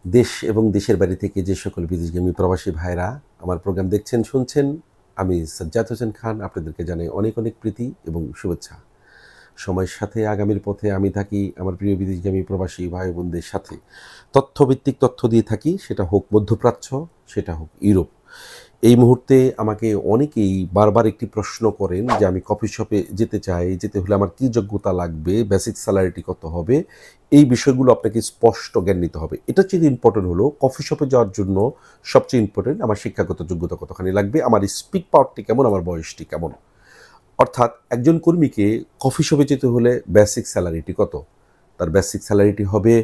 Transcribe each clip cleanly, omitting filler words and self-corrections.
দেশ এবং দেশের বাইরে থেকে যে সকল বিদেশগামী প্রবাসী ভাইরা আমার প্রোগ্রাম দেখছেন শুনছেন, আমি সাজ্জাদ হোসেন খান আপনাদেরকে জানাই অনেক অনেক প্রীতি এবং শুভেচ্ছা। সময়ের সাথে আগামীর পথে আমি থাকি আমার প্রিয় বিদেশগামী প্রবাসী ভাই বোনদের সাথে তথ্যভিত্তিক তথ্য দিয়ে থাকি, সেটা হোক মধ্যপ্রাচ্য, সেটা হোক ইউরোপ। এই মুহূর্তে আমাকে অনেকেই বারবার একটি প্রশ্ন করেন যে আমি কফি শপে যেতে চাই, যেতে হলে আমার কী যোগ্যতা লাগবে, বেসিক স্যালারিটি কত হবে, এই বিষয়গুলো আপনাকে স্পষ্ট জ্ঞান নিতে হবে। এটা চেয়ে ইম্পর্টেন্ট হলো কফি শপে যাওয়ার জন্য সবচেয়ে ইম্পর্টেন্ট আমার শিক্ষাগত যোগ্যতা কতখানি লাগবে, আমার স্পিক পাওয়ারটি কেমন, আমার বয়সটি কেমন। অর্থাৎ একজন কর্মীকে কফি শপে যেতে হলে বেসিক স্যালারিটি কত, তার বেসিক স্যালারিটি হবে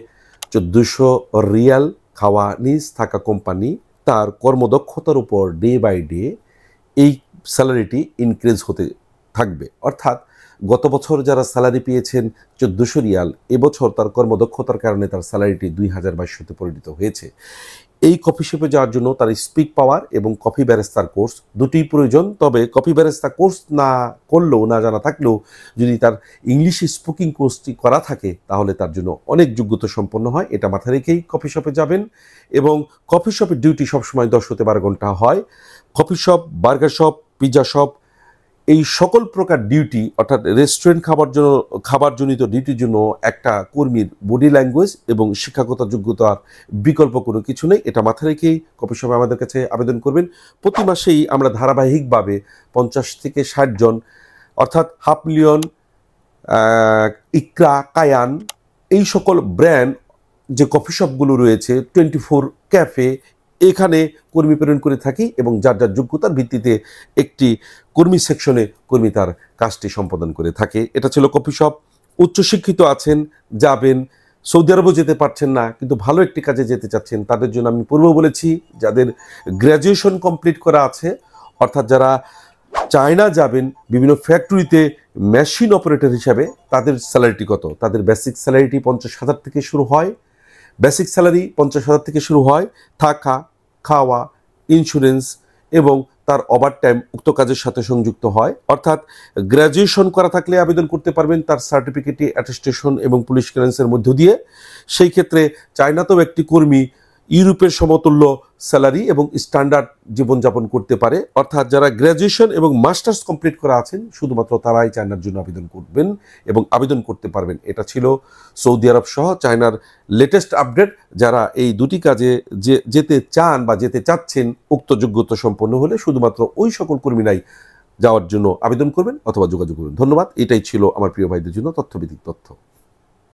1400 রিয়াল, খাওয়া নিজ থাকা কোম্পানি, তার কর্মদক্ষতার উপর ডে বাই ডে এই স্যালারিটি ইনক্রিজ হতে থাকবে। অর্থাৎ গত বছর যারা স্যালারি পেয়েছেন 1400 রিয়াল, এবছর তার কর্মদক্ষতার কারণে তার স্যালারিটি 2200-তে পরিণত হয়েছে। এই কফি শপে যাওয়ার জন্য তার স্পিক পাওয়ার এবং কফি ব্যারিস্টার কোর্স দুটিই প্রয়োজন। তবে কফি ব্যারিস্টার কোর্স না করলেও, না জানা থাকলেও, যদি তার ইংলিশ স্পিকিং কোর্সটি করা থাকে তাহলে তার জন্য অনেক যোগ্যতা সম্পন্ন হয়। এটা মাথায় রেখেই কফি শপে যাবেন। এবং কফি শপের ডিউটি সবসময় 10 হতে 12 ঘন্টা হয়। Coffee shop, burger shop, pizza shop, এই সকল প্রকার ডিউটি অর্থাৎ রেস্টুরেন্ট খাবারজনিত ডিউটির জন্য একটা কর্মীর বডি ল্যাঙ্গুয়েজ এবং শিক্ষাগত যোগ্যতার বিকল্প কোনো কিছু নেই। এটা মাথায় রেখেই কফি শপে আমাদের কাছে আবেদন করবেন। প্রতি মাসেই আমরা ধারাবাহিকভাবে 50 থেকে 60 জন, অর্থাৎ 500,000, ইকরা, কায়ান, এই সকল ব্র্যান্ড যে কফি শপগুলো রয়েছে, 24 ক্যাফে, এখানে কর্মী প্রেরণ করে থাকি এবং যার যার যোগ্যতার ভিত্তিতে একটি কর্মী সেকশনে কর্মী তার কাজটি সম্পাদন করে থাকে। এটা ছিল কফি শপ। উচ্চশিক্ষিত আছেন, যাবেন, সৌদি আরবও যেতে পারছেন না কিন্তু ভালো একটি কাজে যেতে চাচ্ছেন, তাদের জন্য আমি পূর্ব বলেছি যাদের গ্র্যাজুয়েশন কমপ্লিট করা আছে, অর্থাৎ যারা চায়না যাবেন বিভিন্ন ফ্যাক্টরিতে মেশিন অপারেটর হিসাবে, তাদের স্যালারিটি কত, তাদের বেসিক স্যালারিটি 50,000 থেকে শুরু হয়। বেসিক স্যালারি 50,000 থেকে শুরু হয়। থাকা, খাওয়া, ইন্স্যুরেন্স এবং তার ওভারটাইম উক্ত কাজের সাথে সংযুক্ত হয়। অর্থাৎ গ্র্যাজুয়েশন করা থাকলে আবেদন করতে পারবেন তার সার্টিফিকেটে অ্যাটেস্টেশন এবং পুলিশ ক্লিয়ারেন্সের মধ্য দিয়ে। সেই ক্ষেত্রে চায়নাতেও একটি কর্মী ইউরোপের সমতুল্য স্যালারি এবং স্ট্যান্ডার্ড জীবনযাপন করতে পারে। অর্থাৎ যারা গ্র্যাজুয়েশন এবং মাস্টার্স কমপ্লিট করা আছেন শুধুমাত্র তারাই চায়নার জন্য আবেদন করবেন এবং আবেদন করতে পারবেন। এটা ছিল সৌদি আরব সহ চায়নার লেটেস্ট আপডেট। যারা এই দুটি কাজে যেতে চান বা যেতে চাচ্ছেন, উক্ত যোগ্যতা সম্পন্ন হলে শুধুমাত্র ওই সকল কর্মীরাই যাওয়ার জন্য আবেদন করবেন অথবা যোগাযোগ করবেন। ধন্যবাদ। এটাই ছিল আমার প্রিয় ভাইদের জন্য তথ্যভিত্তিক তথ্য।